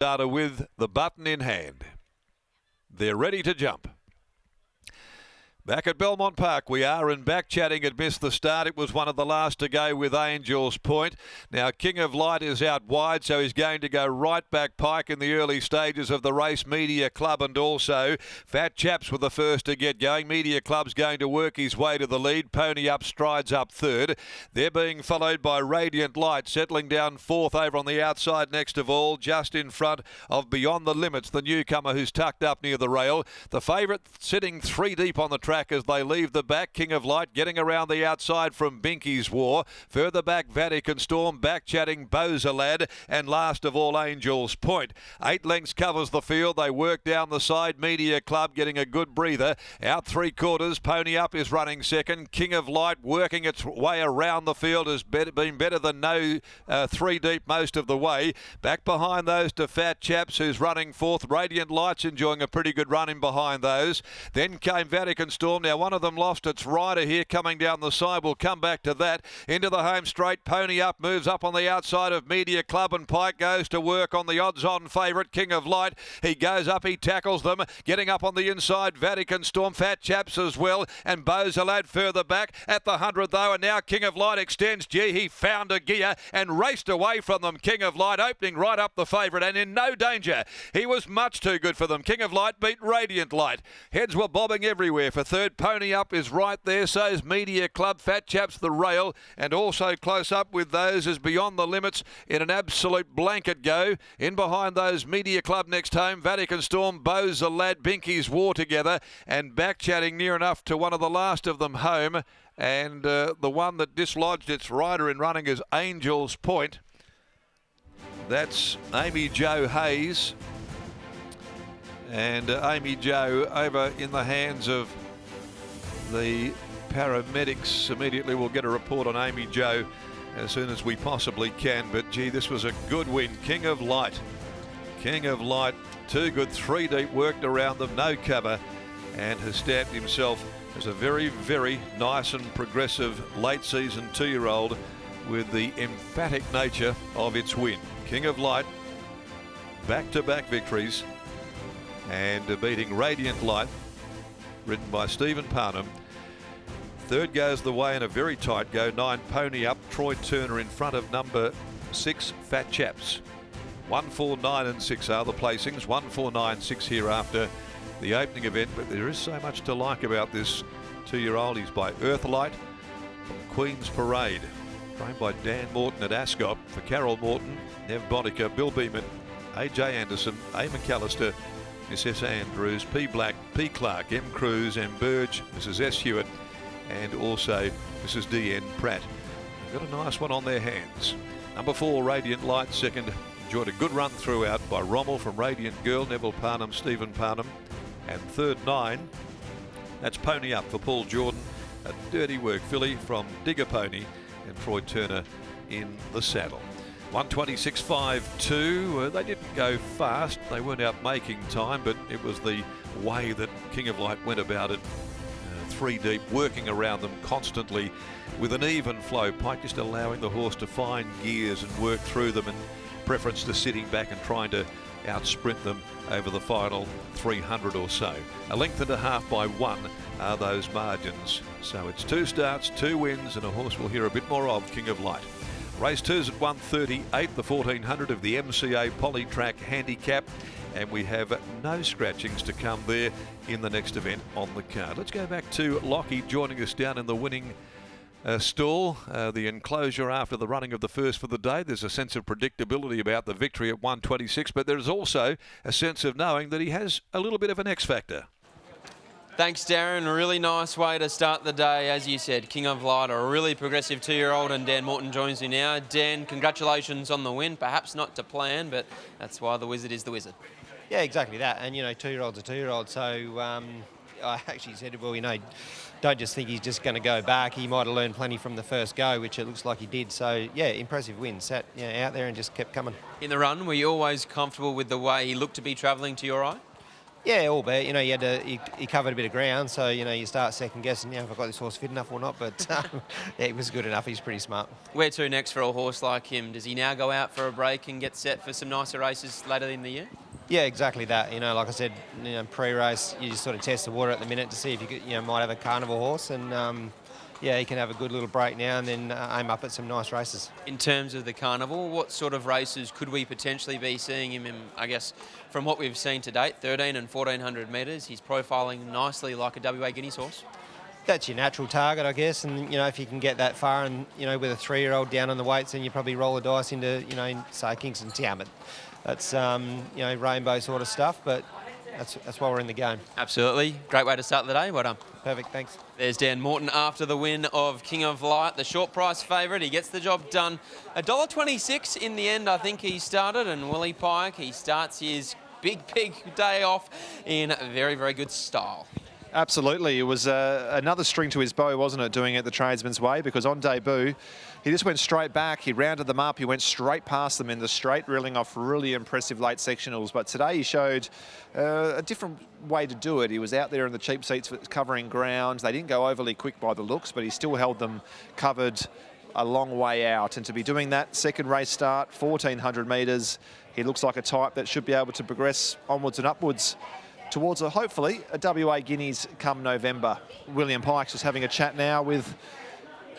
Data with the button in hand. They're ready to jump. Back at Belmont Park we are, and back chatting had missed the start. It was one of the last to go with Angel's Point. Now King of Light is out wide, so he's going to go right back pike in the early stages of the race. Media Club and also Fat Chaps were the first to get going. Media Club's going to work his way to the lead. Pony Up strides up third. They're being followed by Radiant Light, settling down fourth over on the outside next of all, just in front of Beyond the Limits, the newcomer who's tucked up near the rail. The favourite sitting three deep on the track as they leave the back. King of Light getting around the outside from Binky's War. Further back, Vatican Storm, back chatting Bozalad, and last of all, Angel's Point. 8 lengths covers the field. They work down the side. Media Club getting a good breather. Out 3/4, Pony Up is running second. King of Light working its way around the field has been better than no three deep most of the way. Back behind those to Fat Chaps, who's running fourth. Radiant Light's enjoying a pretty good run in behind those. Then came Vatican Storm. Now one of them lost its rider here coming down the side. We'll come back to that. Into the home straight. Pony Up moves up on the outside of Media Club, and Pike goes to work on the odds-on favourite King of Light. He goes up, he tackles them. Getting up on the inside, Vatican Storm, Fat Chaps as well, and Bozalad further back at the 100 though, and now King of Light extends. Gee, he found a gear and raced away from them. King of Light opening right up the favourite and in no danger. He was much too good for them. King of Light beat Radiant Light. Heads were bobbing everywhere for third. Pony Up is right there, so's Media Club. Fat Chaps the rail, and also close up with those is Beyond the Limits in an absolute blanket go. In behind those, Media Club next home, Vatican Storm, Bozalad, Binky's War together, and back chatting near enough to one of the last of them home, and the one that dislodged its rider in running is Angel's Point. That's Amy Jo Hayes, and Amy Jo over in the hands of the paramedics. Immediately we'll get a report on Amy Jo as soon as we possibly can, but gee, this was a good win. King of Light, too good, three deep, worked around them, no cover, and has stamped himself as a very, very nice and progressive late season 2-year-old with the emphatic nature of its win. King of Light, back-to-back victories, and beating Radiant Light, ridden by Stephen Parnham. Third goes the way in a very tight go. 9 Pony Up. Troy Turner in front of number 6 Fat Chaps. 1, 4, 9 and 6 are the placings. 1, 4, 9, 6 here after the opening event. But there is so much to like about this 2-year-old. He's by Earthlight from Queen's Parade. Trained by Dan Morton at Ascot. For Carol Morton, Nev Bonica, Bill Beeman, AJ Anderson, A McAllister, Miss S. Andrews, P. Black, P. Clark, M. Cruz, M. Burge, Mrs. S. Hewitt, and also Mrs. D.N. Pratt. They've got a nice one on their hands. Number 4, Radiant Light, second. Enjoyed a good run throughout by Rommel from Radiant Girl, Neville Parnham, Stephen Parnham. And third, 9, that's Pony Up for Paul Jordan. A dirty work filly from Digger Pony, and Troy Turner in the saddle. 126.52. They didn't go fast. They weren't out making time, but it was the way that King of Light went about it. Three deep, working around them constantly with an even flow. Pike just allowing the horse to find gears and work through them, in preference to sitting back and trying to out-sprint them over the final 300 or so. A length and a half by 1 are those margins. So it's 2 starts, 2 wins, and a horse we'll hear a bit more of, King of Light. Race 2's at 1:38, the 1400 of the MCA Polytrack Handicap, and we have no scratchings to come there in the next event on the card. Let's go back to Lockie joining us down in the winning stall, the enclosure after the running of the first for the day. There's a sense of predictability about the victory at 126, but there's also a sense of knowing that he has a little bit of an X factor. Thanks, Darren. A really nice way to start the day. As you said, King of Light, a really progressive 2-year-old, and Dan Morton joins me now. Dan, congratulations on the win. Perhaps not to plan, but that's why the wizard is the wizard. Yeah, exactly that. And, you know, 2-year-old's a 2-year-old. So I actually said, well, you know, don't just think he's just going to go back. He might have learned plenty from the first go, which it looks like he did. So, yeah, impressive win. Sat out there and just kept coming. In the run, were you always comfortable with the way he looked to be travelling to your eye? Yeah, albeit, you know, he covered a bit of ground, so, you know, you start second guessing, have I got this horse fit enough or not? But yeah, he was good enough. He's pretty smart. Where to next for a horse like him? Does he now go out for a break and get set for some nicer races later in the year? Yeah, exactly that. You know, like I said, you know, pre-race, you just sort of test the water at the minute to see if you could, you know, might have a carnival horse, and yeah, he can have a good little break now and then aim up at some nice races. In terms of the carnival, what sort of races could we potentially be seeing him in? I guess from what we've seen to date, 13 and 1400 metres, he's profiling nicely like a WA Guineas horse. That's your natural target, I guess, and, you know, if you can get that far and, you know, with a 3-year-old down on the weights, then you probably roll the dice into, you know, say Kingston Town, but that's, you know, rainbow sort of stuff, but that's why we're in the game. Absolutely. Great way to start the day. Well done. Perfect, thanks. There's Dan Morton after the win of King of Light, the short price favourite. He gets the job done. $1.26 in the end, I think he started, and Willie Pike, he starts his big day off in very, very good style. Absolutely. It was another string to his bow, wasn't it, doing it the tradesman's way, because on debut, he just went straight back. He rounded them up. He went straight past them in the straight, reeling off really impressive late sectionals. But today he showed a different way to do it. He was out there in the cheap seats covering ground. They didn't go overly quick by the looks, but he still held them covered a long way out. And to be doing that second race start, 1400 metres, he looks like a type that should be able to progress onwards and upwards towards hopefully a WA Guineas come November. William Pike's just having a chat now with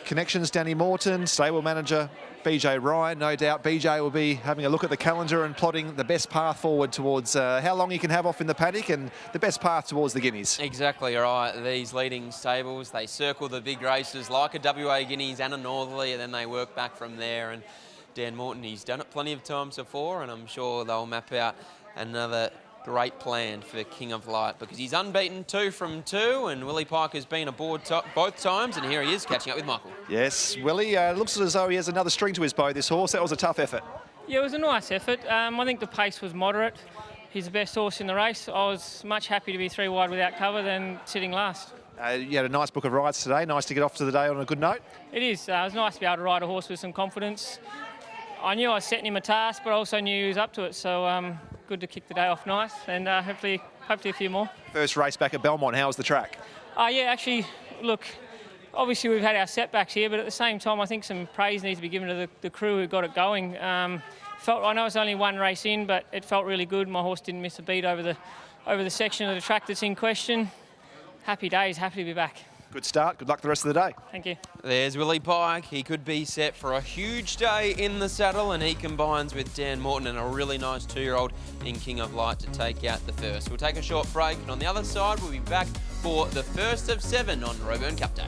Connections Danny Morton, stable manager BJ Ryan. No doubt BJ will be having a look at the calendar and plotting the best path forward towards how long he can have off in the paddock and the best path towards the Guineas. Exactly right. These leading stables, they circle the big races like a WA Guineas and a Northerly, and then they work back from there. And Dan Morton, he's done it plenty of times before, and I'm sure they'll map out another great plan for King of Light, because he's unbeaten 2 from 2, and Willie Pike has been aboard both times, and here he is catching up with Michael. Yes, Willie, looks as though he has another string to his bow, this horse. That was a tough effort. Yeah, it was a nice effort. I think the pace was moderate. He's the best horse in the race. I was much happy to be 3 wide without cover than sitting last. You had a nice book of rides today. Nice to get off to the day on a good note. It is. It was nice to be able to ride a horse with some confidence. I knew I was setting him a task, but I also knew he was up to it. So good to kick the day off nice, and hopefully a few more. First race back at Belmont. How was the track? Yeah, actually, look, obviously we've had our setbacks here, but at the same time, I think some praise needs to be given to the crew who got it going. I know it's only 1 race in, but it felt really good. My horse didn't miss a beat over the section of the track that's in question. Happy days, happy to be back. Good start. Good luck the rest of the day. Thank you. There's Willie Pike. He could be set for a huge day in the saddle, and he combines with Dan Morton and a really nice 2-year-old in King of Light to take out the first. We'll take a short break, and on the other side, we'll be back for the first of 7 on Roburn Cup Day.